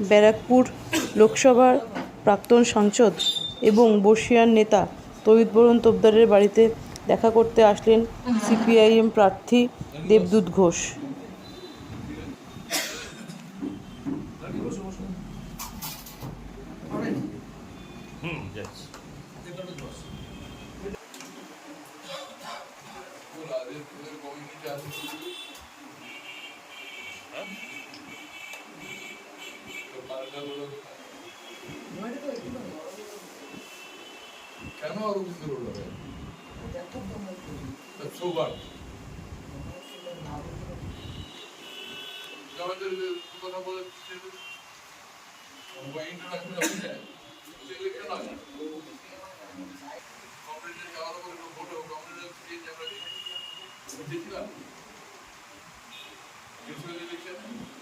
ব্যারাকপুর লোকসভার প্রাক্তন সাংসদ এবং বর্ষীয়ান নেতা তড়িৎ বরণ তোপদারের বাড়িতে দেখা করতে আসলেন সিপিআইএম প্রার্থী দেবদূত ঘোষ। কেন অরবিন্দ রোড হবে? সোবার আমাদের কথা বলে ইন্টারন্যাশনাল অফিসে ইলেকশন আছে কংগ্রেসের আলাদা করে ভোট হবে কংগ্রেসের আমরা দেখছিলাম ইলেকশন